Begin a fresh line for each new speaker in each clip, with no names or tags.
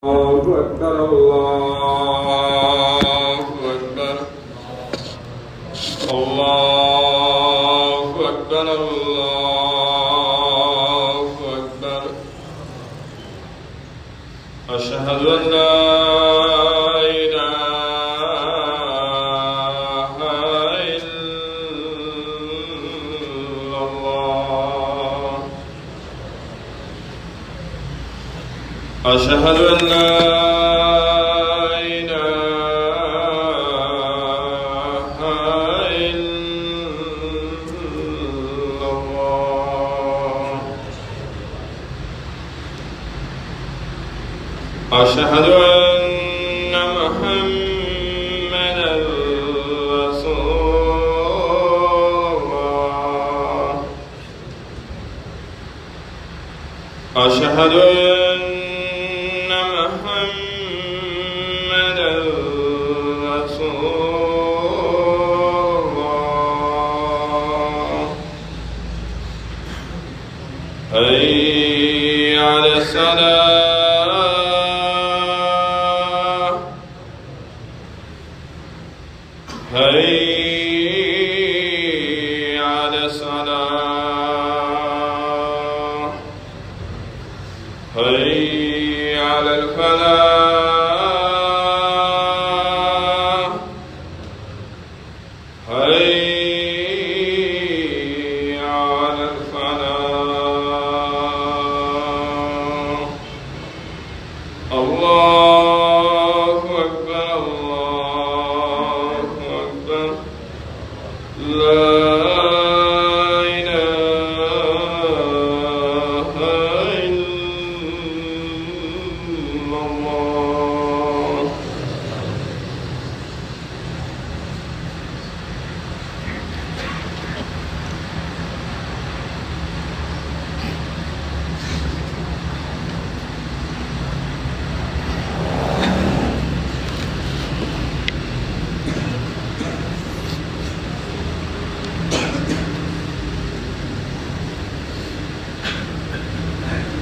الله أكبر الله أكبر الله أكبر الله أكبر أشهد أن لا إله إلا الله أشهد أن لا إله إلا الله أشهد أن محمدا رسول الله أشهد أن محمدا رسول الله حي على الصلاة حي على الصلاة حي على الفلاح حي على الفلاح الله أكبر الله أكبر لا إله إلا الله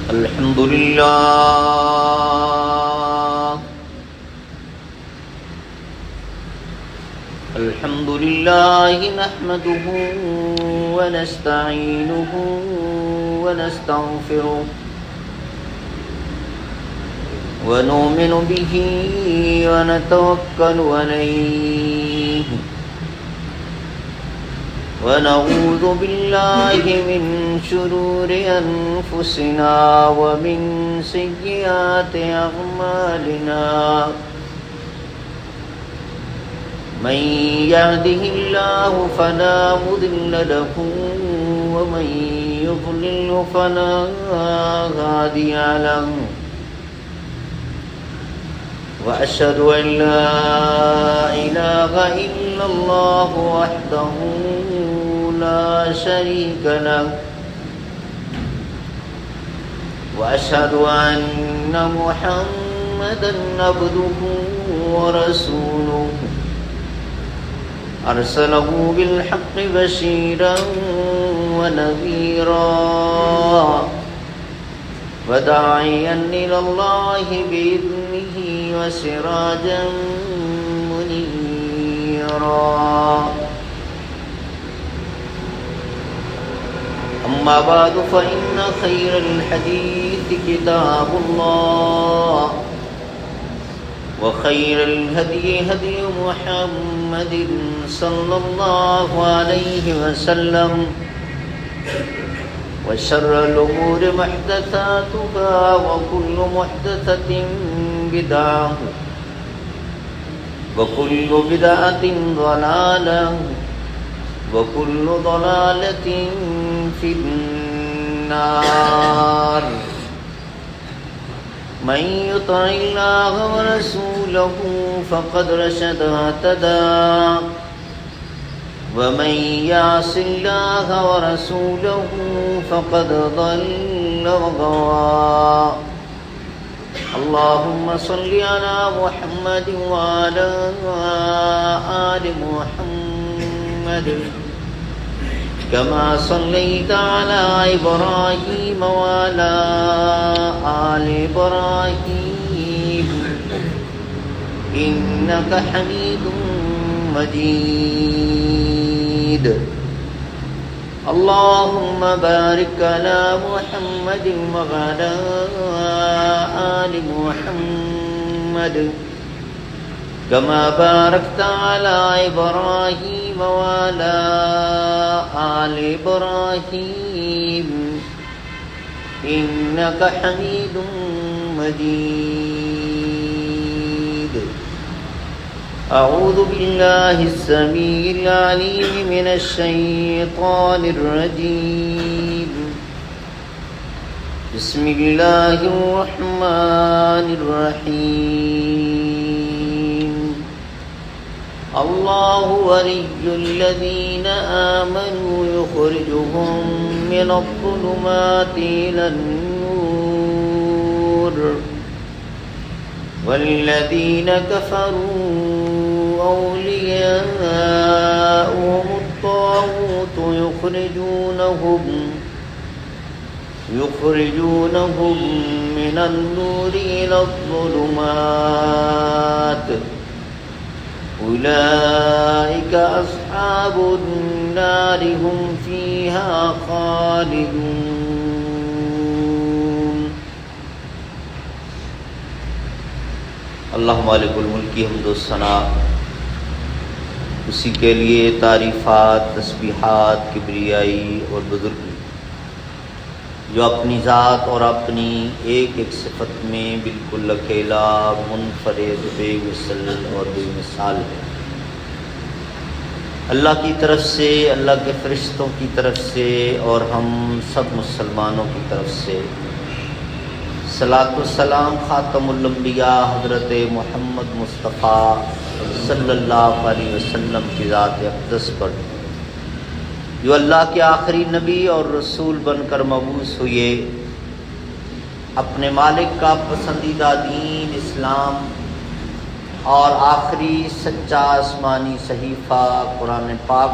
الحمد لله الحمد لله نحمده ونستعينه ونستغفره ونؤمن به ونتوكل عليه ونعوذ بالله من شرور أنفسنا ومن سيئات أعمالنا من يهده الله فلا مضل له ومن يضلل فلا هادي له وأشهد أن لا إله إلا الله وحده لا شريك له وأشهد أن محمدا عبده ورسوله أرسله بالحق بشيرا ونذيرا وداعيا إلى الله بإذنه وسراجا منيرا أما بعد فإن خير الحديث كتاب الله وخير الهدي هدي محمد صلى الله عليه وسلم وشر الأمور محدثاتها وكل محدثة بدعة وكل بدعة ضلالة وكل ضلالة في النار من يطع الله ورسوله فقد رشد واهتدى ومن يعص الله ورسوله فقد ضل وغوى اللهم صل على محمد وعلى آل محمد كما صليت على إبراهيم وعلى آل إبراهيم إنك حميد مجيد. اللهم بارك على محمد وعلى آل محمد كما باركت على إبراهيم وعلى آل إبراهيم إنك حميد مجيد. أعوذ بالله السميع العليم من الشيطان الرجيم. بسم الله الرحمن الرحيم. الله ولي الذين آمنوا يخرجهم من الظلمات إلى النور والذين كفروا أولياؤهم الطاغوت يخرجونهم من النور إلى الظلمات أولئك أصحاب النار هم فيها خالدون.
اللہ مالک الملک کی حمد و ثنا، اسی کے لیے تعریفات، تسبیحات، کبریائی اور بزرگی، جو اپنی ذات اور اپنی ایک ایک صفت میں بالکل اکیلا، منفرد، بے مثل اور بے مثال ہے. اللہ کی طرف سے، اللہ کے فرشتوں کی طرف سے اور ہم سب مسلمانوں کی طرف سے صلاۃ والسلام خاتم الانبیاء حضرت محمد مصطفیٰ صلی اللہ علیہ وسلم کی ذات اقدس پر، جو اللہ کے آخری نبی اور رسول بن کر مبعوث ہوئے، اپنے مالک کا پسندیدہ دین اسلام اور آخری سچا آسمانی صحیفہ قرآن پاک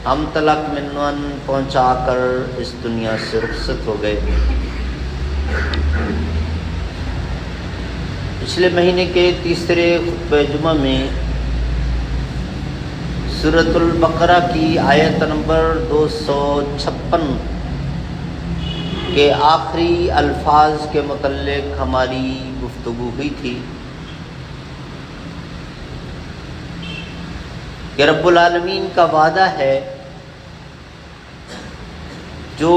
ہم تلک منون پہنچا کر اس دنیا سے رخصت ہو گئے. پچھلے مہینے کے تیسرے خطبہ جمعہ میں سورۃ البقرہ کی آیت نمبر 256 کے آخری الفاظ کے متعلق ہماری گفتگو ہوئی تھی کہ رب العالمین کا وعدہ ہے جو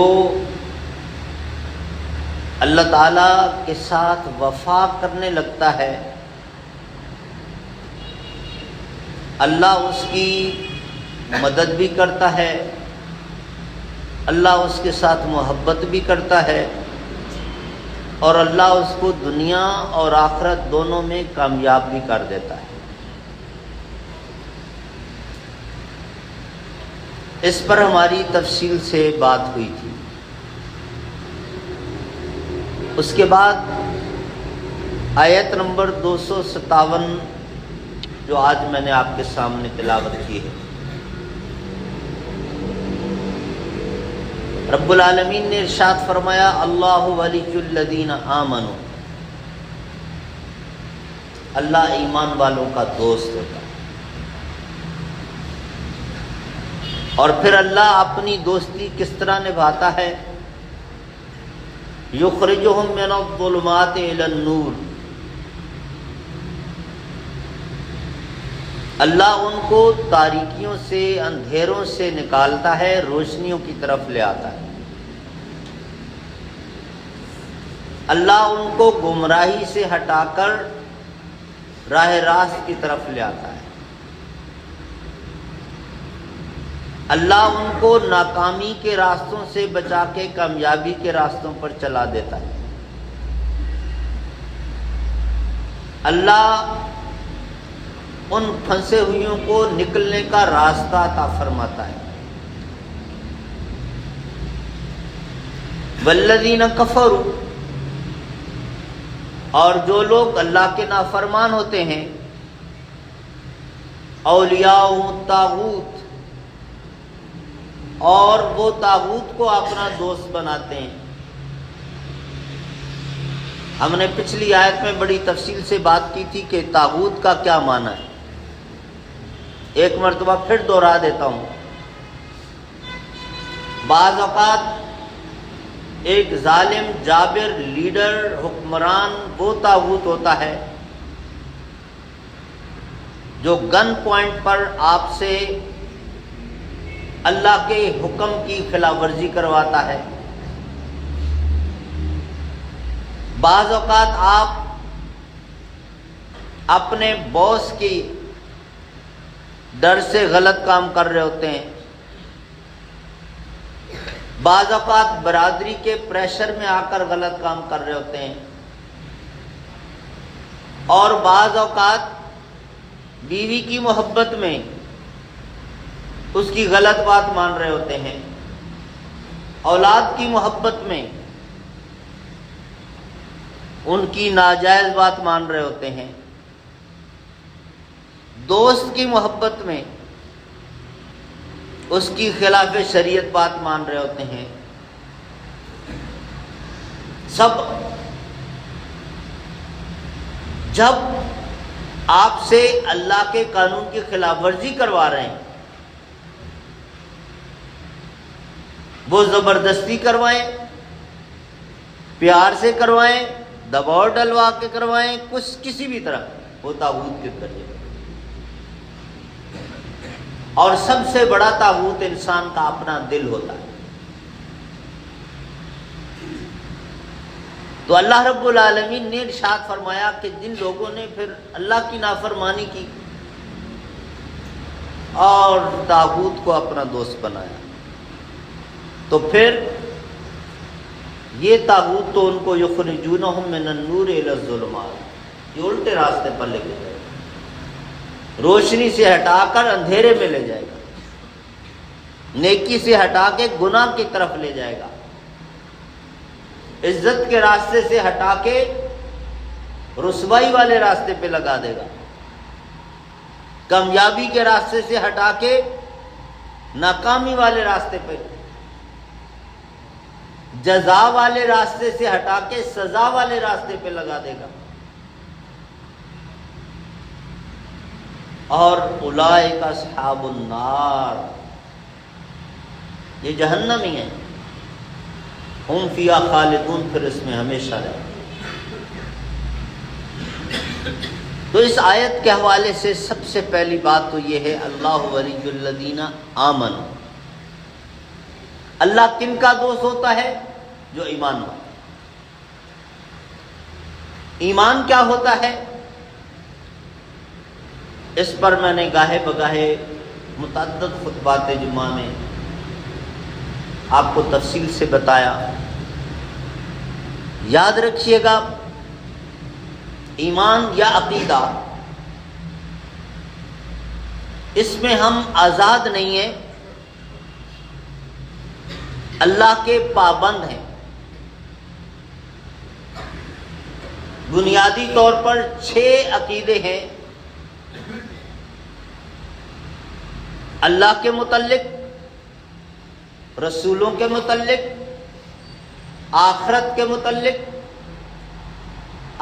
اللہ تعالیٰ کے ساتھ وفا کرنے لگتا ہے، اللہ اس کی مدد بھی کرتا ہے، اللہ اس کے ساتھ محبت بھی کرتا ہے، اور اللہ اس کو دنیا اور آخرت دونوں میں کامیاب بھی کر دیتا ہے. اس پر ہماری تفصیل سے بات ہوئی تھی. اس کے بعد آیت نمبر 257 جو آج میں نے آپ کے سامنے تلاوت کی ہے، رب العالمین نے ارشاد فرمایا اللہ ولی الذین آمنوا، اللہ ایمان والوں کا دوست ہوتا ہے. اور پھر اللہ اپنی دوستی کس طرح نبھاتا ہے؟ یخرجہم من الظلمات الی النور، اللہ ان کو تاریکیوں سے، اندھیروں سے نکالتا ہے، روشنیوں کی طرف لے آتا ہے. اللہ ان کو گمراہی سے ہٹا کر راہ راست کی طرف لے آتا ہے. اللہ ان کو ناکامی کے راستوں سے بچا کے کامیابی کے راستوں پر چلا دیتا ہے. اللہ ان پھنسے ہوئیوں کو نکلنے کا راستہ عطا فرماتا ہے. والذین کفروا، اور جو لوگ اللہ کے نافرمان ہوتے ہیں، اولیاءہم الطاغوت، اور وہ طاغوت کو اپنا دوست بناتے ہیں. ہم نے پچھلی آیت میں بڑی تفصیل سے بات کی تھی کہ طاغوت کا کیا معنی ہے. ایک مرتبہ پھر دوہرا دیتا ہوں. بعض اوقات ایک ظالم جابر لیڈر حکمران وہ طاغوت ہوتا ہے جو گن پوائنٹ پر آپ سے اللہ کے حکم کی خلاف ورزی کرواتا ہے. بعض اوقات آپ اپنے باس کی ڈر سے غلط کام کر رہے ہوتے ہیں. بعض اوقات برادری کے پریشر میں آ کر غلط کام کر رہے ہوتے ہیں. اور بعض اوقات بیوی کی محبت میں اس کی غلط بات مان رہے ہوتے ہیں. اولاد کی محبت میں ان کی ناجائز بات مان رہے ہوتے ہیں. دوست کی محبت میں اس کی خلاف شریعت بات مان رہے ہوتے ہیں. سب جب آپ سے اللہ کے قانون کی خلاف ورزی کروا رہے ہیں، وہ زبردستی کروائیں، پیار سے کروائیں، دباؤ ڈلوا کے کروائیں، کسی بھی طرح، وہ طاغوت کے درجے. اور سب سے بڑا طاغوت انسان کا اپنا دل ہوتا ہے. تو اللہ رب العالمین نے ارشاد فرمایا کہ جن لوگوں نے پھر اللہ کی نافرمانی کی اور طاغوت کو اپنا دوست بنایا، تو پھر یہ طاغوت تو ان کو یخرجونہم من النور الی الظلمات، یہ الٹے راستے پر لے کے جائے گا، روشنی سے ہٹا کر اندھیرے میں لے جائے گا، نیکی سے ہٹا کے گناہ کی طرف لے جائے گا، عزت کے راستے سے ہٹا کے رسوائی والے راستے پہ لگا دے گا، کامیابی کے راستے سے ہٹا کے ناکامی والے راستے پہ، جزا والے راستے سے ہٹا کے سزا والے راستے پہ لگا دے گا. اور اولئک اصحاب النار، یہ جہنم ہی ہے، ہم فیہا خالدون، پھر اس میں ہمیشہ رہیں. تو اس آیت کے حوالے سے سب سے پہلی بات تو یہ ہے اللہ ولی الذین آمنوا. اللہ کن کا دوست ہوتا ہے؟ جو ایمان والا. ایمان کیا ہوتا ہے؟ اس پر میں نے گاہے بگاہے متعدد خطبات جمعہ میں آپ کو تفصیل سے بتایا. یاد رکھیے گا، ایمان یا عقیدہ، اس میں ہم آزاد نہیں ہیں، اللہ کے پابند ہیں. بنیادی طور پر 6 عقیدے ہیں اللہ کے متعلق، رسولوں کے متعلق، آخرت کے متعلق،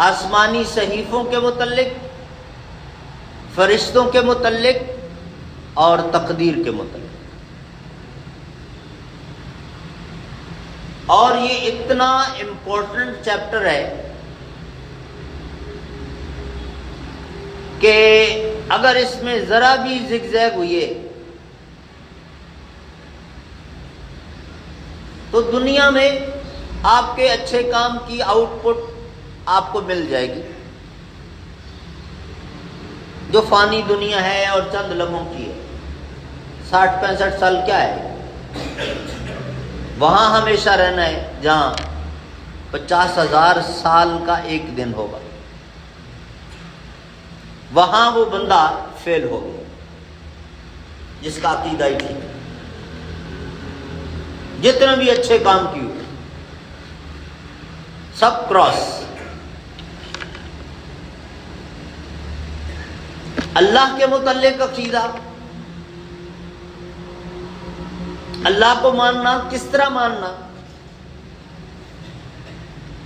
آسمانی صحیفوں کے متعلق، فرشتوں کے متعلق اور تقدیر کے متعلق. اور یہ اتنا امپورٹنٹ چیپٹر ہے کہ اگر اس میں ذرا بھی زگ زیگ ہوئی ہے تو دنیا میں آپ کے اچھے کام کی آؤٹ پٹ آپ کو مل جائے گی. جو فانی دنیا ہے اور چند لمحوں کی ہے، 60-65 سال کیا ہے؟ وہاں ہمیشہ رہنا ہے جہاں 50,000 سال کا ایک دن ہوگا. وہاں وہ بندہ فیل ہو گیا جس کا عقیدہ ہی ٹھیک ہے، جتنے بھی اچھے کام کیے سب کراس. اللہ کے متعلق عقیدہ، اللہ کو ماننا، کس طرح ماننا؟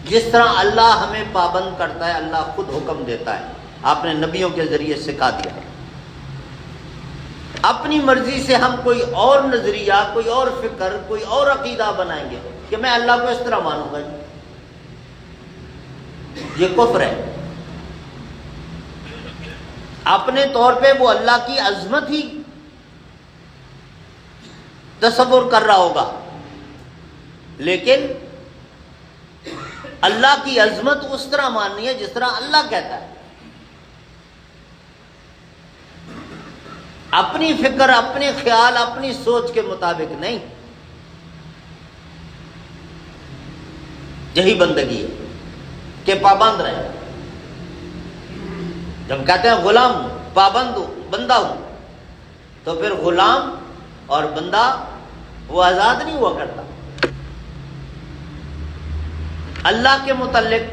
جس طرح اللہ ہمیں پابند کرتا ہے، اللہ خود حکم دیتا ہے، آپ نے نبیوں کے ذریعے سکھا دیا۔ اپنی مرضی سے ہم کوئی اور نظریہ، کوئی اور فکر، کوئی اور عقیدہ بنائیں گے کہ میں اللہ کو اس طرح مانوں گا، یہ کفر ہے۔ اپنے طور پہ وہ اللہ کی عظمت ہی تصور کر رہا ہوگا، لیکن اللہ کی عظمت اس طرح ماننی ہے جس طرح اللہ کہتا ہے۔ اپنی فکر، اپنے خیال، اپنی سوچ کے مطابق نہیں۔ یہی بندگی ہے کہ پابند رہے۔ جب کہتے ہیں غلام ہوں، پابند ہوں، بندہ ہوں، تو پھر غلام اور بندہ وہ آزاد نہیں ہوا کرتا۔ اللہ کے متعلق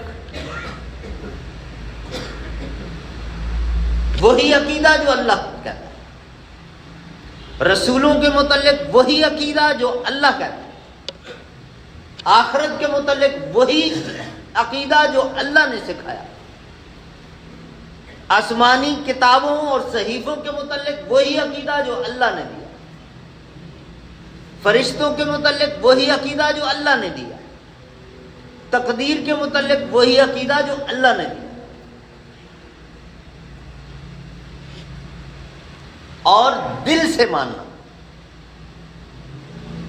وہی عقیدہ جو اللہ کہتا ہے، رسولوں کے متعلق وہی عقیدہ جو اللہ کہتا ہے، آخرت کے متعلق وہی عقیدہ جو اللہ نے سکھایا، آسمانی کتابوں اور صحیفوں کے متعلق وہی عقیدہ جو اللہ نے دیا، فرشتوں کے متعلق وہی عقیدہ جو اللہ نے دیا، تقدیر کے متعلق وہی عقیدہ جو اللہ نے دیا، اور دل سے ماننا،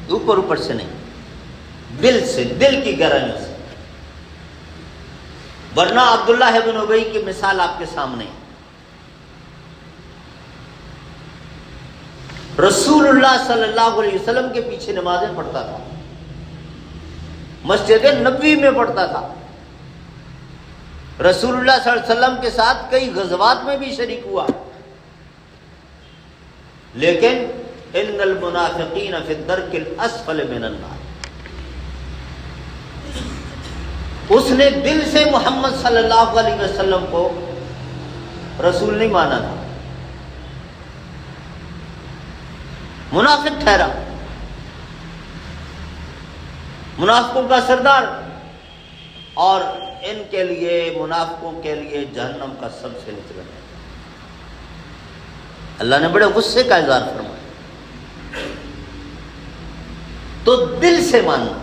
اوپر اوپر سے نہیں، دل سے، دل کی گہرائیوں سے۔ ورنہ عبداللہ ابن ابی کی مثال آپ کے سامنے ہے۔ رسول اللہ صلی اللہ علیہ وسلم کے پیچھے نمازیں پڑھتا تھا، مسجد نبوی میں پڑھتا تھا، رسول اللہ صلی اللہ علیہ وسلم کے ساتھ کئی غزوات میں بھی شریک ہوا، لیکن ان المنافقین فی الدرک الاسفل من النار، اس نے دل سے محمد صلی اللہ علیہ وسلم کو رسول نہیں مانا تھا، منافق ٹھہرا، منافقوں کا سردار، اور ان کے لیے، منافقوں کے لیے جہنم کا سب سے نچلا ہے۔ اللہ نے بڑے غصے کا اظہار فرمایا۔ تو دل سے ماننا۔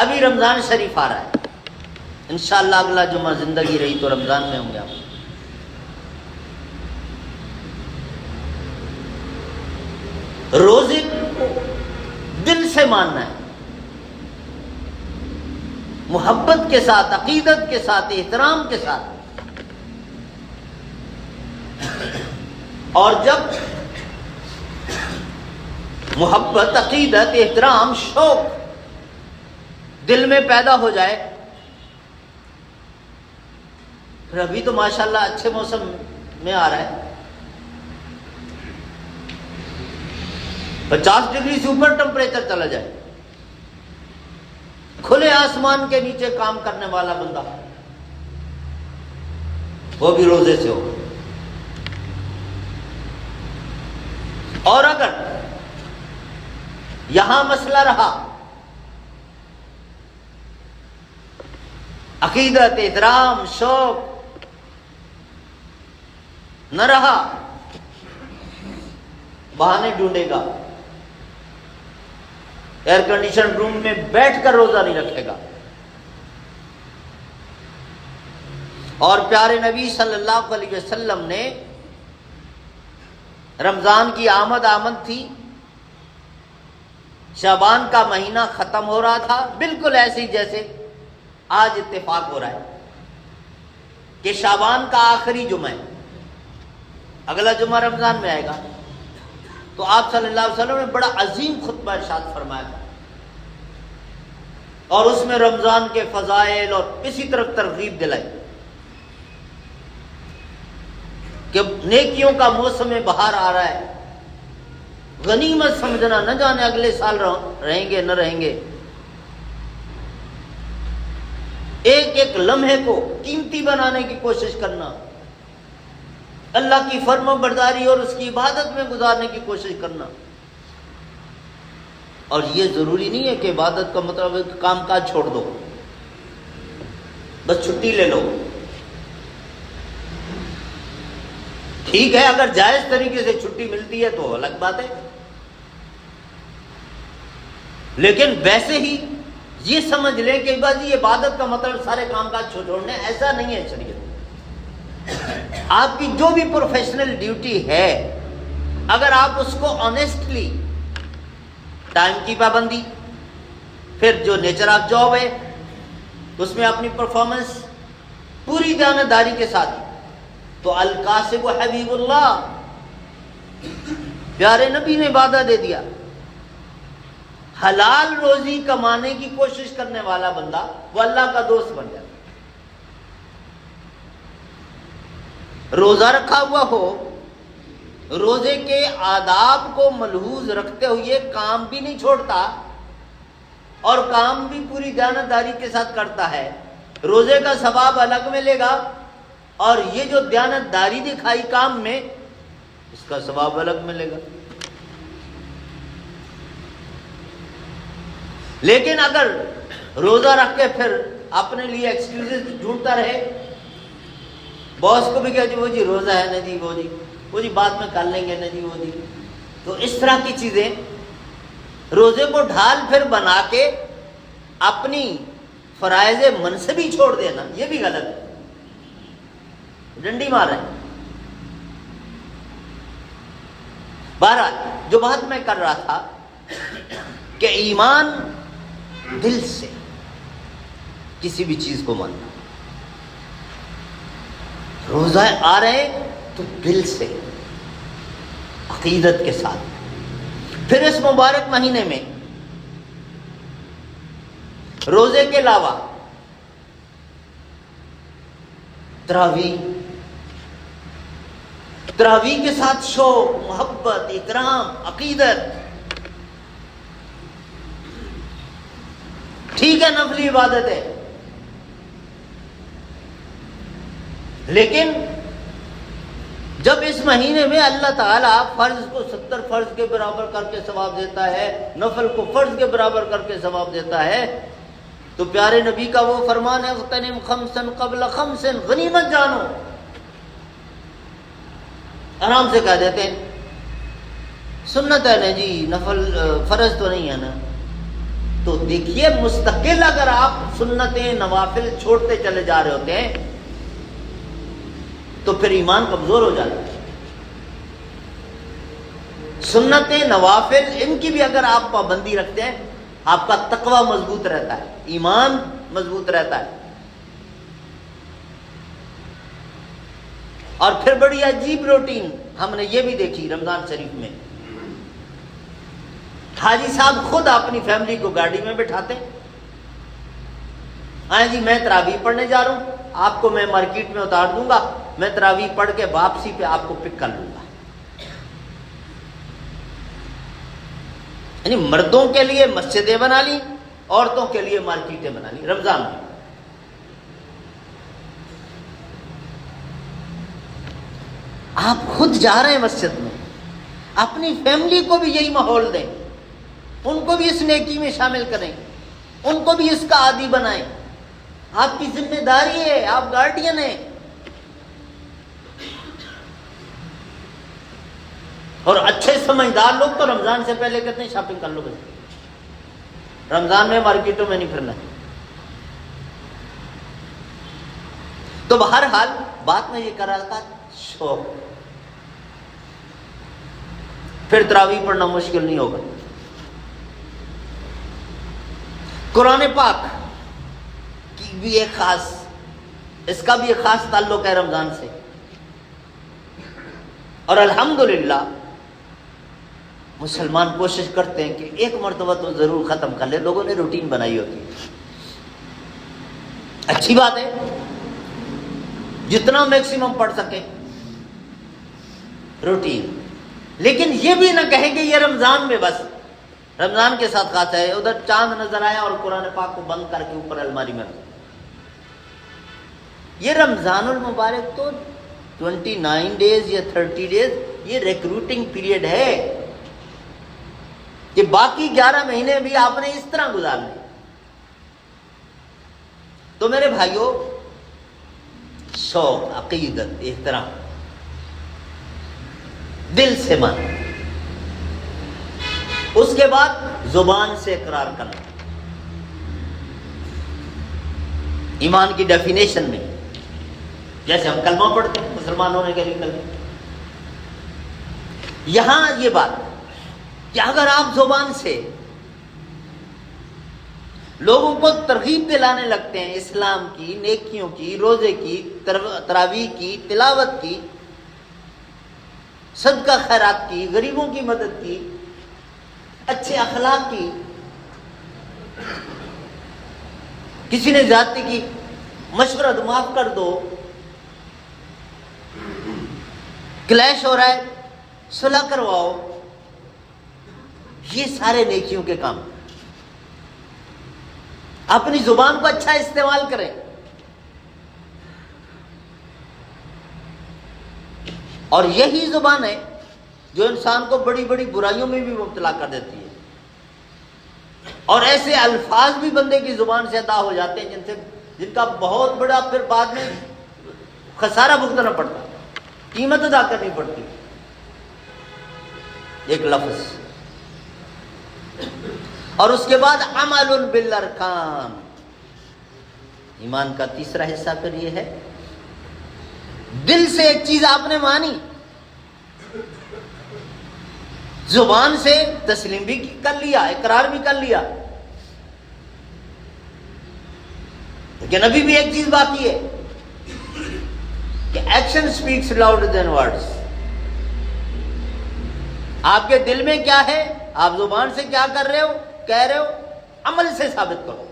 ابھی رمضان شریف آ رہا ہے، انشاءاللہ اگلا جمعہ زندگی رہی تو رمضان میں ہوں گے ہم۔ روزے کو دل سے ماننا ہے، محبت کے ساتھ، عقیدت کے ساتھ، احترام کے ساتھ۔ اور جب محبت، عقیدت، احترام، شوق دل میں پیدا ہو جائے، پھر ابھی تو ماشاءاللہ اچھے موسم میں آ رہا ہے، 50 ڈگری سے اوپر ٹمپریچر چلا جائے، کھلے آسمان کے نیچے کام کرنے والا بندہ، وہ بھی روزے سے ہو۔ اور اگر یہاں مسئلہ رہا، عقیدت، احترام، شوق نہ رہا، بہانے ڈھونڈے گا، ایئر کنڈیشن روم میں بیٹھ کر روزہ نہیں رکھے گا۔ اور پیارے نبی صلی اللہ علیہ وسلم نے، رمضان کی آمد تھی، شعبان کا مہینہ ختم ہو رہا تھا، بالکل ایسے ہی جیسے آج اتفاق ہو رہا ہے کہ شعبان کا آخری جمعہ ہے، اگلا جمعہ رمضان میں آئے گا۔ تو آپ صلی اللہ علیہ وسلم نے بڑا عظیم خطبہ ارشاد فرمایا تھا، اور اس میں رمضان کے فضائل اور اسی طرف ترغیب دلائی کہ نیکیوں کا موسم بہار آ رہا ہے، غنیمت سمجھنا، نہ جانے اگلے سال رہیں گے نہ رہیں گے، ایک ایک لمحے کو قیمتی بنانے کی کوشش کرنا، اللہ کی فرما برداری اور اس کی عبادت میں گزارنے کی کوشش کرنا۔ اور یہ ضروری نہیں ہے کہ عبادت کا مطلب ہے کہ کام کاج چھوڑ دو، بس چھٹی لے لو۔ ٹھیک ہے، اگر جائز طریقے سے چھٹی ملتی ہے تو الگ بات ہے، لیکن ویسے ہی یہ سمجھ لیں کہ بازی عبادت کا مطلب سارے کام کاج چھوڑنے، ایسا نہیں ہے شریعت۔ آپ کی جو بھی پروفیشنل ڈیوٹی ہے، اگر آپ اس کو آنیسٹلی، ٹائم کی پابندی، پھر جو نیچر آف جاب ہے اس میں اپنی پرفارمنس پوری دیانتداری کے ساتھ، تو القاسب حبیب اللہ، پیارے نبی نے وعدہ دے دیا، حلال روزی کمانے کی کوشش کرنے والا بندہ وہ اللہ کا دوست بن جاتا۔ روزہ رکھا ہوا ہو، روزے کے آداب کو ملحوظ رکھتے ہوئے کام بھی نہیں چھوڑتا اور کام بھی پوری دیانتداری کے ساتھ کرتا ہے، روزے کا ثواب الگ ملے گا، اور یہ جو دیانتداری دکھائی کام میں، اس کا ثواب الگ ملے گا۔ لیکن اگر روزہ رکھ کے پھر اپنے لیے ایکسکیوزز ڈھونڈتا رہے، باس کو بھی کہا وہ جی روزہ ہے نا جی، وہ جی بعد میں کر لیں گے نا جی، وہ جی، تو اس طرح کی چیزیں، روزے کو ڈھال پھر بنا کے اپنی فرائض منصبی چھوڑ دینا، یہ بھی غلط ہے، ڈنڈی مار رہے ہیں۔ بہرحال جو بات میں کر رہا تھا کہ ایمان دل سے کسی بھی چیز کو ماننا، روزہ آ رہے تو دل سے، عقیدت کے ساتھ۔ پھر اس مبارک مہینے میں روزے کے علاوہ تراویح کے ساتھ شوق، محبت، اکرام، عقیدت، ٹھیک ہے نفلی عبادت ہے، لیکن جب اس مہینے میں اللہ تعالیٰ فرض کو 70 فرض کے برابر کر کے ثواب دیتا ہے، نفل کو فرض کے برابر کر کے ثواب دیتا ہے، تو پیارے نبی کا وہ فرمان ہے اغتنم خمسن قبل خمسن، غنیمت جانو، آرام سے کہہ دیتے ہیں سنت ہے نا جی، نفل فرض تو نہیں ہے نا۔ تو دیکھیے مستقل اگر آپ سنتیں نوافل چھوڑتے چلے جا رہے ہوتے ہیں تو پھر ایمان کمزور ہو جاتا ہے۔ سنتیں نوافل ان کی بھی اگر آپ پابندی رکھتے ہیں، آپ کا تقوی مضبوط رہتا ہے، ایمان مضبوط رہتا ہے۔ اور پھر بڑی عجیب روٹین ہم نے یہ بھی دیکھی رمضان شریف میں، حاجی صاحب خود اپنی فیملی کو گاڑی میں بٹھاتے، ہاں جی میں تراویح پڑھنے جا رہا ہوں، آپ کو میں مارکیٹ میں اتار دوں گا، میں تراویح پڑھ کے واپسی پہ آپ کو پک کر لوں گا۔ یعنی مردوں کے لیے مسجدیں بنا لی، عورتوں کے لیے مارکیٹیں بنا لی رمضان میں۔ آپ خود جا رہے ہیں مسجد میں، اپنی فیملی کو بھی یہی ماحول دیں، ان کو بھی اس نیکی میں شامل کریں، ان کو بھی اس کا عادی بنائیں۔ آپ کی ذمہ داری ہے، آپ گارڈین ہیں۔ اور اچھے سمجھدار لوگ تو رمضان سے پہلے کہتے ہیں شاپنگ کر لو، بس رمضان میں مارکیٹوں میں نہیں پھرنا۔ تو بہرحال بات میں یہ کر رہا تھا، شوق، پھر تراویح پڑھنا مشکل نہیں ہوگا۔ قرآن پاک کی بھی ایک خاص، اس کا بھی ایک خاص تعلق ہے رمضان سے، اور الحمدللہ مسلمان کوشش کرتے ہیں کہ ایک مرتبہ تو ضرور ختم کر لے، لوگوں نے روٹین بنائی ہوتی ہے، اچھی بات ہے، جتنا میکسیمم پڑھ سکے روٹین، لیکن یہ بھی نہ کہیں کہ یہ رمضان میں بس، رمضان کے ساتھ خاص ہے، ادھر چاند نظر آیا اور قرآن پاک کو بند کر کے اوپر الماری میں رکھ۔ یہ رمضان المبارک تو 29 ڈیز یا 30 ڈیز یہ ریکروٹنگ پیریڈ ہے، کہ باقی 11 مہینے بھی آپ نے اس طرح گزارنے. تو میرے بھائیوں، شوق، عقیدت، احترام، دل سے مان، اس کے بعد زبان سے اقرار کرنا. ایمان کی ڈیفینیشن میں جیسے ہم کلمہ پڑھتے ہیں مسلمان ہونے کے لیے کلمہ، یہاں یہ بات کہ اگر آپ زبان سے لوگوں کو ترغیب دلانے لگتے ہیں اسلام کی، نیکیوں کی، روزے کی، تراویح کی، تلاوت کی، صدقہ خیرات کی، غریبوں کی مدد کی، اچھے اخلاق کی، کسی نے زیادتی کی مشورہ دو، معاف کر دو، کلیش ہو رہا ہے صلح کرواؤ، یہ سارے نیکیوں کے کام. اپنی زبان کو اچھا استعمال کریں. اور یہی زبان ہے جو انسان کو بڑی بڑی برائیوں میں بھی مبتلا کر دیتی ہے. اور ایسے الفاظ بھی بندے کی زبان سے ادا ہو جاتے ہیں جن کا بہت بڑا پھر بعد میں خسارہ بھگتنا پڑتا ہے، قیمت ادا کرنی پڑتی. ایک لفظ. اور اس کے بعد عمل بالارکان. ایمان کا تیسرا حصہ پھر یہ ہے، دل سے ایک چیز آپ نے مانی، زبان سے تسلیم بھی کر لیا، اقرار بھی کر لیا، لیکن ابھی بھی ایک چیز باقی ہے کہ action speaks louder than words. آپ کے دل میں کیا ہے، آپ زبان سے کیا کر رہے ہو، کہہ رہے ہو، عمل سے ثابت کرو.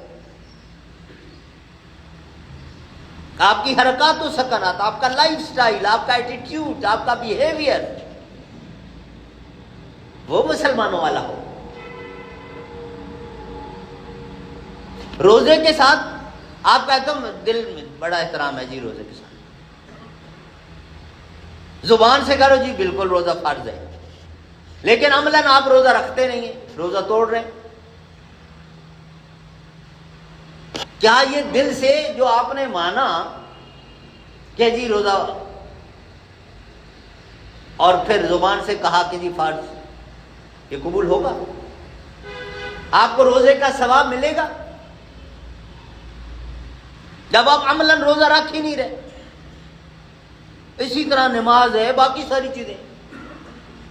آپ کی حرکات و سکنات، آپ کا لائف سٹائل، آپ کا ایٹیٹیوڈ، آپ کا بیہیویئر وہ مسلمانوں والا ہو. روزے کے ساتھ آپ کا ایک دل میں بڑا احترام ہے جی روزے کے ساتھ، زبان سے کرو جی بالکل روزہ فرض ہے، لیکن عملاً آپ روزہ رکھتے نہیں ہیں، روزہ توڑ رہے ہیں. کیا یہ دل سے جو آپ نے مانا کہ جی روزہ، اور پھر زبان سے کہا کہ جی فرض، یہ قبول ہوگا؟ آپ کو روزے کا ثواب ملے گا جب آپ عملاً روزہ رکھ ہی نہیں رہے؟ اسی طرح نماز ہے، باقی ساری چیزیں،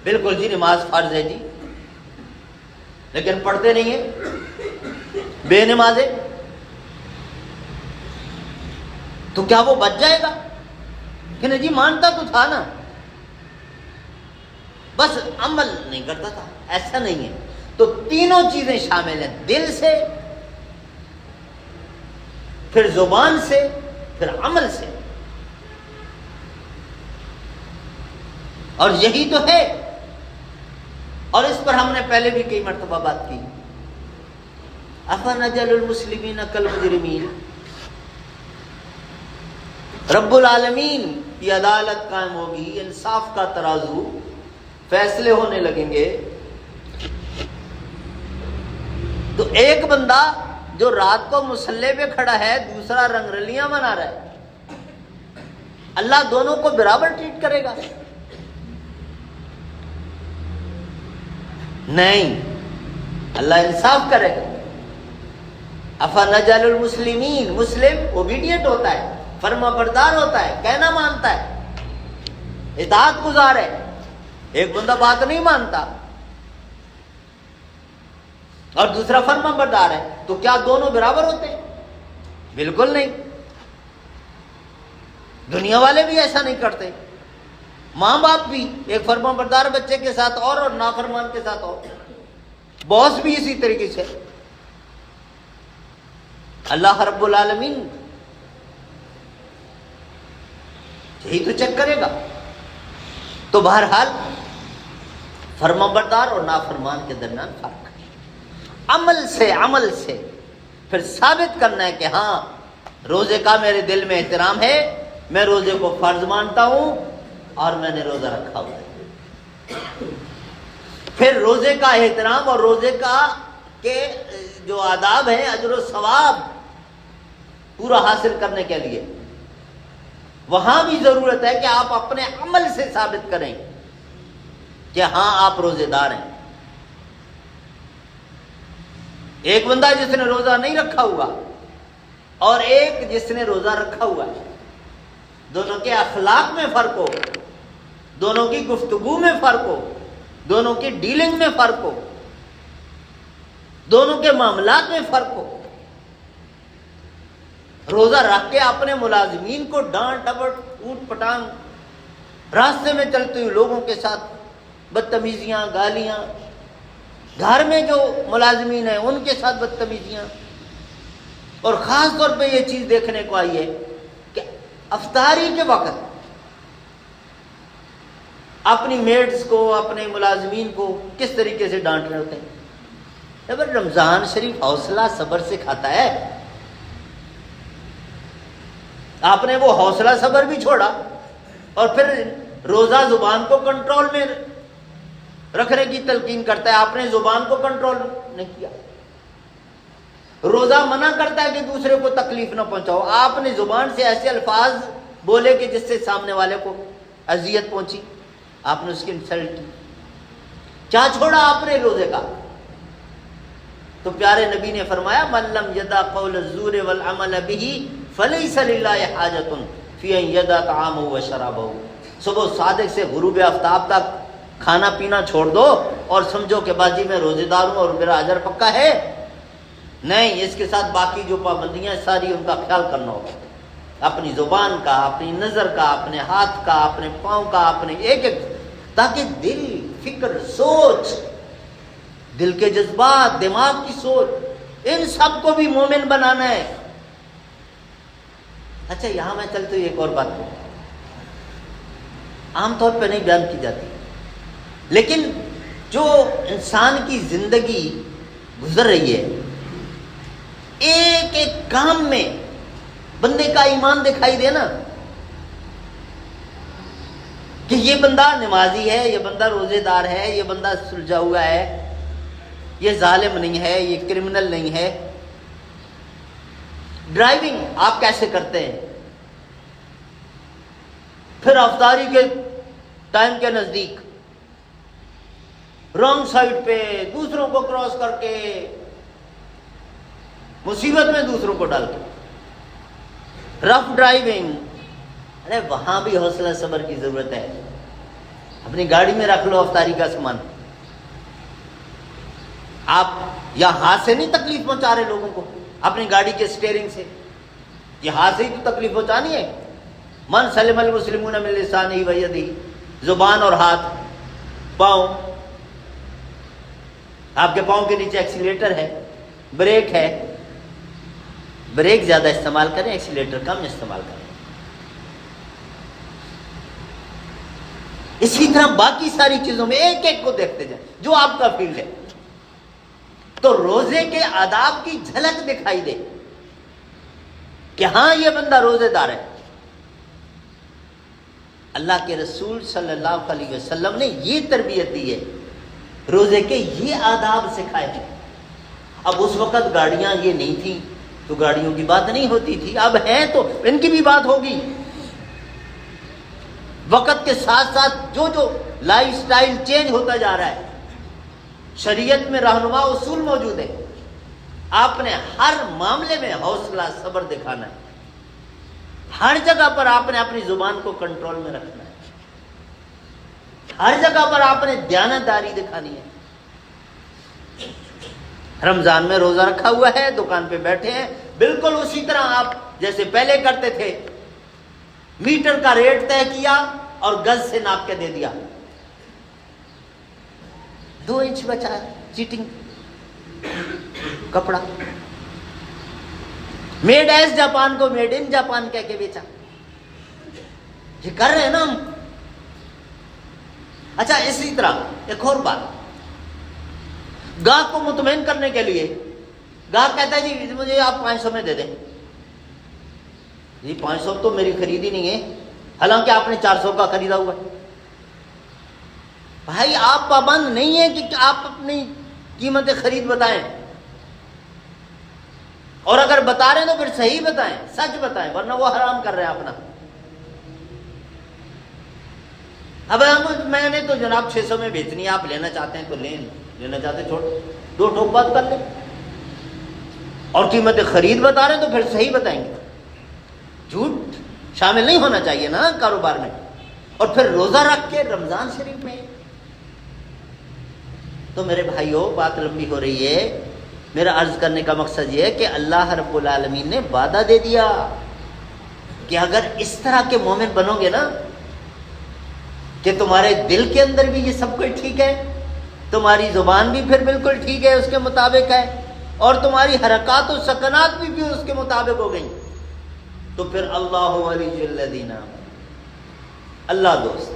بالکل جی نماز فرض ہے جی، لیکن پڑھتے نہیں ہیں، بے نمازیں، تو کیا وہ بچ جائے گا کہ نہیں جی مانتا تو تھا نا، بس عمل نہیں کرتا تھا؟ ایسا نہیں ہے. تو تینوں چیزیں شامل ہیں، دل سے، پھر زبان سے، پھر عمل سے. اور یہی تو ہے، اور اس پر ہم نے پہلے بھی کئی مرتبہ بات کی. افنجعل المسلمین کالمجرمین. رب العالمین کی عدالت قائم ہوگی، انصاف کا ترازو، فیصلے ہونے لگیں گے. تو ایک بندہ جو رات کو مصلی پہ کھڑا ہے، دوسرا رنگ رلیاں منا رہا ہے، اللہ دونوں کو برابر ٹریٹ کرے گا؟ نہیں، اللہ انصاف کرے گا. افنجعل المسلمین، مسلم اوبیڈینٹ ہوتا ہے، فرما بردار ہوتا ہے، کہنا مانتا ہے، اطاعت گزار ہے. ایک بندہ بات نہیں مانتا اور دوسرا فرما بردار ہے، تو کیا دونوں برابر ہوتے ہیں؟ بالکل نہیں. دنیا والے بھی ایسا نہیں کرتے، ماں باپ بھی ایک فرما بردار بچے کے ساتھ اور نافرمان کے ساتھ اور، باس بھی اسی طریقے سے. اللہ رب العالمین یہی تو چیک کرے گا. تو بہرحال فرما بردار اور نافرمان کے درمیان فرق ہے. عمل سے پھر ثابت کرنا ہے کہ ہاں روزے کا میرے دل میں احترام ہے، میں روزے کو فرض مانتا ہوں اور میں نے روزہ رکھا ہوا ہے. پھر روزے کا احترام اور روزے کا کے جو آداب ہیں، اجر و ثواب پورا حاصل کرنے کے لیے وہاں بھی ضرورت ہے کہ آپ اپنے عمل سے ثابت کریں کہ ہاں آپ روزے دار ہیں۔ ایک بندہ جس نے روزہ نہیں رکھا ہوا اور ایک جس نے روزہ رکھا ہوا ہے، دونوں کے اخلاق میں فرق ہو، دونوں کی گفتگو میں فرق ہو، دونوں کی ڈیلنگ میں فرق ہو، دونوں کے معاملات میں فرق ہو۔ روزہ رکھ کے اپنے ملازمین کو ڈانٹ ڈپٹ اوٹ پٹانگ، راستے میں چلتے ہوئے لوگوں کے ساتھ بدتمیزیاں، گالیاں، گھر میں جو ملازمین ہیں ان کے ساتھ بدتمیزیاں، اور خاص طور پہ یہ چیز دیکھنے کو آئی ہے کہ افطاری کے وقت اپنی میڈز کو، اپنے ملازمین کو کس طریقے سے ڈانٹ رہے ہوتے ہیں۔ جب رمضان شریف حوصلہ صبر سے کھاتا ہے، آپ نے وہ حوصلہ صبر بھی چھوڑا اور پھر روزہ زبان کو کنٹرول میں رکھنے کی تلقین کرتا ہے، آپ نے زبان کو کنٹرول نہیں کیا۔ روزہ منع کرتا ہے کہ دوسرے کو تکلیف نہ پہنچاؤ، آپ نے زبان سے ایسے الفاظ بولے کہ جس سے سامنے والے کو اذیت پہنچی، آپ نے اس کی انسلٹ کی۔ کیا چھوڑا آپ نے روزے کا؟ تو پیارے نبی نے فرمایا من لم یدع قول الزور والعمل به فلیس للہ حاجۃ فی ان یدع طعامہ وشرابہ۔ صبح صادق سے غروب آفتاب تک کھانا پینا چھوڑ دو اور سمجھو کہ باجی میں روزے دار ہوں اور میرا اجر پکا ہے؟ نہیں، اس کے ساتھ باقی جو پابندیاں ساری ان کا خیال کرنا ہوگا، اپنی زبان کا، اپنی نظر کا، اپنے ہاتھ کا، اپنے پاؤں کا، اپنے ایک ایک، تاکہ دل، فکر، سوچ، دل کے جذبات، دماغ کی سوچ، ان سب کو بھی مومن بنانا ہے۔ اچھا، یہاں میں چلتے ہوئے ایک اور بات کروں، عام طور پہ نہیں بیان کی جاتی، لیکن جو انسان کی زندگی گزر رہی ہے، ایک ایک کام میں بندے کا ایمان دکھائی دے نا، کہ یہ بندہ نمازی ہے، یہ بندہ روزے دار ہے، یہ بندہ سلجھا ہوا ہے، یہ ظالم نہیں ہے، یہ کرمنل نہیں ہے۔ ڈرائیونگ آپ کیسے کرتے ہیں؟ پھر افطاری کے ٹائم کے نزدیک رانگ سائڈ پہ دوسروں کو کراس کر کے، مصیبت میں دوسروں کو ڈال کے، رف ڈرائیونگ۔ ارے وہاں بھی حوصلہ صبر کی ضرورت ہے۔ اپنی گاڑی میں رکھ لو افطاری کا سامان، آپ یا ہاتھ سے نہیں تکلیف پہنچا رہے لوگوں کو، اپنی گاڑی کے سٹیئرنگ سے، یہ ہاتھ سے ہی تو تکلیف پہنچانی ہے۔ من سلم المسلمون من لسانہ و یدہ، زبان اور ہاتھ، پاؤں، آپ کے پاؤں کے نیچے ایکسیلیٹر ہے، بریک ہے، بریک زیادہ استعمال کریں، ایکسیلیٹر کم استعمال کریں۔ اسی طرح باقی ساری چیزوں میں ایک ایک کو دیکھتے جائیں جو آپ کا فیلڈ ہے، تو روزے کے آداب کی جھلک دکھائی دے کہ ہاں یہ بندہ روزے دار ہے۔ اللہ کے رسول صلی اللہ علیہ وسلم نے یہ تربیت دی ہے، روزے کے یہ آداب سکھائے ہیں۔ اب اس وقت گاڑیاں یہ نہیں تھیں تو گاڑیوں کی بات نہیں ہوتی تھی، اب ہیں تو ان کی بھی بات ہوگی۔ وقت کے ساتھ ساتھ جو جو لائف سٹائل چینج ہوتا جا رہا ہے، شریعت میں رہنما اصول موجود ہے، آپ نے ہر معاملے میں حوصلہ صبر دکھانا ہے، ہر جگہ پر آپ نے اپنی زبان کو کنٹرول میں رکھنا ہے، ہر جگہ پر آپ نے دیانتداری دکھانی ہے۔ رمضان میں روزہ رکھا ہوا ہے، دکان پہ بیٹھے ہیں، بالکل اسی طرح آپ جیسے پہلے کرتے تھے، میٹر کا ریٹ طے کیا اور گز سے ناپ کے دے دیا، 2 انچ بچا، چیٹنگ کپڑا، میڈ ایز جاپان کو میڈ ان جاپان کہہ کے بیچا، یہ کر رہے ہیں نا ہم۔ اچھا، اسی طرح ایک اور بات، گاہک کو مطمئن کرنے کے لیے گاہک کہتا ہے جی مجھے آپ 500 میں دے دیں، جی 500 تو میری خریدی نہیں ہے، حالانکہ آپ نے 400 کا خریدا ہوا ہے۔ بھائی آپ پابند نہیں ہیں کہ آپ اپنی قیمت خرید بتائیں، اور اگر بتا رہے ہیں تو پھر صحیح بتائیں، سچ بتائیں، ورنہ وہ حرام کر رہے ہیں اپنا۔ اب میں نے تو جناب 600 میں بیچنی ہے، آپ لینا چاہتے ہیں تو لیں، لینا چاہتے چھوڑ، 2 ٹوک بات کر لیں، اور قیمت خرید بتا رہے ہیں تو پھر صحیح بتائیں گے۔ جھوٹ شامل نہیں ہونا چاہیے نا کاروبار میں۔ اور پھر روزہ رکھ کے رمضان شریف میں، تو میرے بھائیوں بات لمبی ہو رہی ہے، میرا عرض کرنے کا مقصد یہ ہے کہ اللہ رب العالمین نے وعدہ دے دیا کہ اگر اس طرح کے مومن بنو گے نا کہ تمہارے دل کے اندر بھی یہ سب کچھ ٹھیک ہے، تمہاری زبان بھی پھر بالکل ٹھیک ہے، اس کے مطابق ہے، اور تمہاری حرکات و سکنات بھی اس کے مطابق ہو گئی، تو پھر اللہ ولی الذین آمنوا، اللہ دوست۔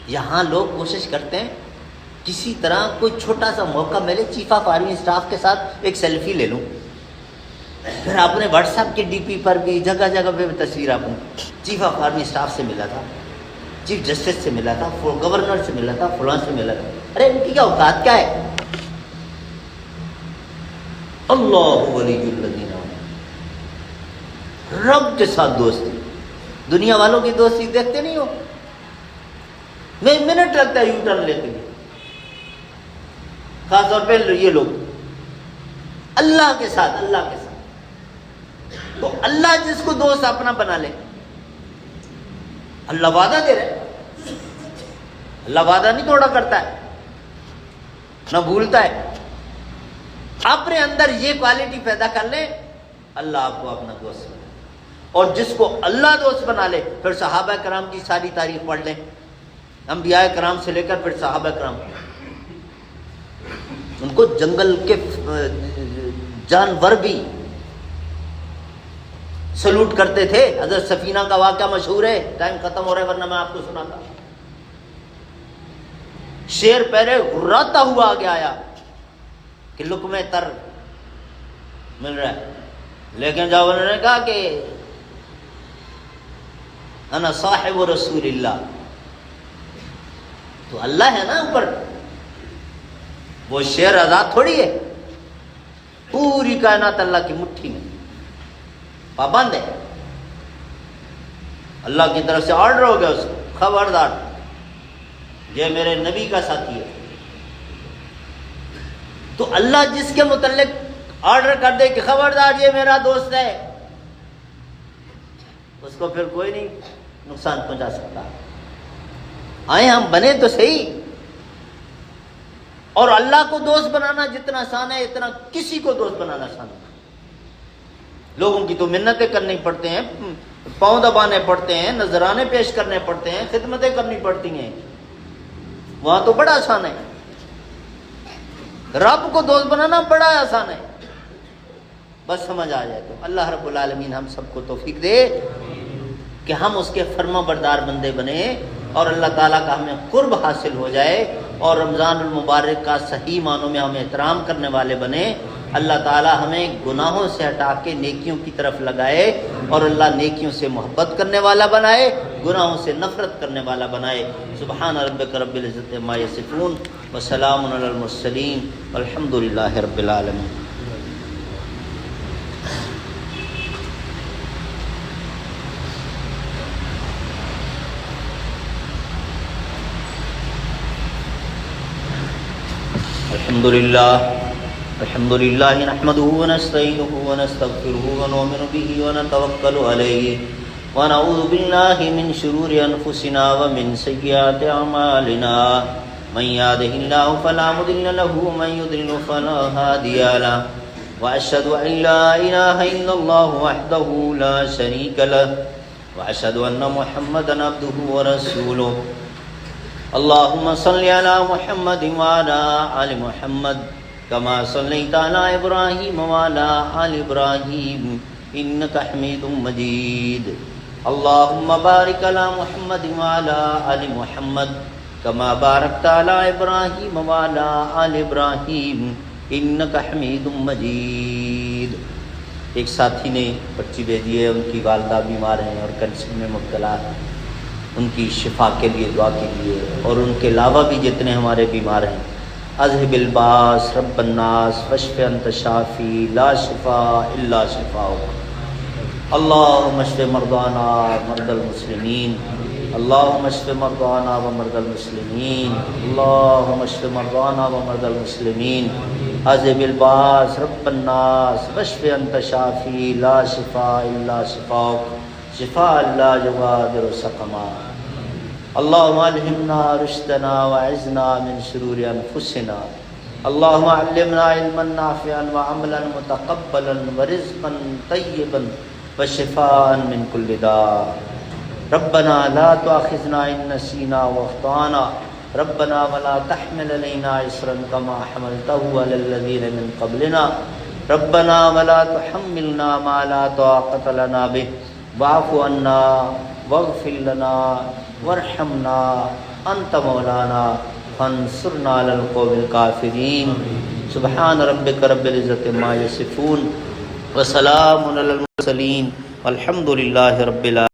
یہاں لوگ کوشش کرتے ہیں کسی طرح کوئی چھوٹا سا موقع ملے، چیف آف آرمی اسٹاف کے ساتھ ایک سیلفی لے لوں، پھر آپ نے واٹس ایپ کے ڈی پی پر بھی جگہ جگہ پہ تصویر، آپ نے چیف آف آرمی اسٹاف سے ملا تھا، چیف جسٹس سے ملا تھا، گورنر سے ملا تھا، فلاں سے ملا تھا۔ ارے ان کی کیا اوقات کیا ہے؟ اللہ ولی الذین آمنوا، رب کے ساتھ دوستی، دنیا والوں کی دوستی دیکھتے نہیں ہو، میں منٹ لگتا ہے یو ٹرن لیتے ہوئے، خاص طور پہ یہ لوگ اللہ کے ساتھ، اللہ کے ساتھ۔ تو اللہ جس کو دوست اپنا بنا لے، اللہ وعدہ دے رہے، اللہ وعدہ نہیں توڑا کرتا ہے، نہ بھولتا ہے۔ اپنے اندر یہ کوالٹی پیدا کر لیں، اللہ آپ کو اپنا دوست بنا، اور جس کو اللہ دوست بنا لے، پھر صحابہ کرام کی ساری تاریخ پڑھ لیں، انبیاء کرام سے لے کر پھر صحابہ کرام، ان کو جنگل کے جانور بھی سلوٹ کرتے تھے۔ حضرت سفینہ کا واقعہ مشہور ہے، ٹائم ختم ہو رہا ہے ورنہ میں آپ کو سناتا۔ شیر پہرے غراتا ہوا آگے آیا کہ لقمے تر مل رہا ہے، لیکن جب انہوں نے کہا کہ انا صاحب رسول اللہ، تو اللہ ہے نا اوپر، وہ شیر آزاد تھوڑی ہے، پوری کائنات اللہ کی مٹھی میں پابند ہے، اللہ کی طرف سے آرڈر ہو گیا اس کو، خبردار یہ میرے نبی کا ساتھی ہے۔ تو اللہ جس کے متعلق آرڈر کر دے کہ خبردار یہ میرا دوست ہے، اس کو پھر کوئی نہیں نقصان پہنچا سکتا۔ آئے ہم بنے تو صحیح، اور اللہ کو دوست بنانا جتنا آسان ہے اتنا کسی کو دوست بنانا آسان ہے۔ لوگوں کی تو منتیں کرنی پڑتے ہیں، پاؤں دبانے پڑتے ہیں، نذرانے پیش کرنے پڑتے ہیں، خدمتیں کرنی پڑتی ہیں، وہاں تو بڑا آسان ہے۔ رب کو دوست بنانا بڑا آسان ہے، بس سمجھ آ جائے تو۔ اللہ رب العالمین ہم سب کو توفیق دے کہ ہم اس کے فرما بردار بندے بنے، اور اللہ تعالیٰ کا ہمیں قرب حاصل ہو جائے، اور رمضان المبارک کا صحیح معنوں میں ہمیں احترام کرنے والے بنے۔ اللہ تعالیٰ ہمیں گناہوں سے ہٹا کے نیکیوں کی طرف لگائے، اور اللہ نیکیوں سے محبت کرنے والا بنائے، گناہوں سے نفرت کرنے والا بنائے۔ سبحان ربک رب العزت عما یصفون وسلام علی المرسلین والحمد للہ رب العالمین۔ الحمد للہ نحمده ونستعینه ونستغفره ونؤمن به ونتوکل علیہ ونعوذ باللہ من شرور انفسنا ومن سیئات اعمالنا، من يهده الله فلا مضل له ومن يضلل فلا هادي له، واشهد ان لا اله الا الله وحده لا شريك له، واشهد ان محمدا عبده ورسوله۔ اللهم صل على محمد وعلى آل محمد كما صليت على إبراهيم وعلى آل إبراهيم إنك حميد مجيد۔ اللهم بارك على محمد وعلى آل محمد كما باركت على إبراهيم وعلى آل إبراهيم إنك حميد مجيد۔ ایک ساتھی نے پرچی بھیجی ہے، ان کی والدہ بیمار ہیں اور کنسر میں مبتلا ہے، ان کی شفا کے لیے دعا کیجیے، اور ان کے علاوہ بھی جتنے ہمارے بیمار ہیں، اذهب الباس رب الناس واشف انت شافی لا شفاء الا شفاؤک، اللهم اشف مرضانا مرضى المسلمین، اللهم اشف مرضانا ومرضى المسلمین، اللهم اشف مرضانا ومرضى المسلمین، اذهب الباس رب الناس واشف انت شافی لا شفاء الا شفاؤک شفاء لا یغادر سقما، اللهم الہمنا رشدنا وعزنا من شرور انفسنا، اللهم علمنا علما نافعا وعملا متقبلا ورزقا طیبا وشفاء من كل داء، ربنا لا تؤاخذنا ان نسينا واخطانا، ربنا ولا تحمل علينا إصرا كما حملته على الذين من قبلنا، ربنا ولا تحملنا ما لا طاقة لنا به، واعف عنا واغفر لنا وارحمنا انت مولانا فانصرنا على القوم الكافرين، سبحان ربك رب العزة عما يصفون وسلام على المرسلين والحمد لله رب العالمين.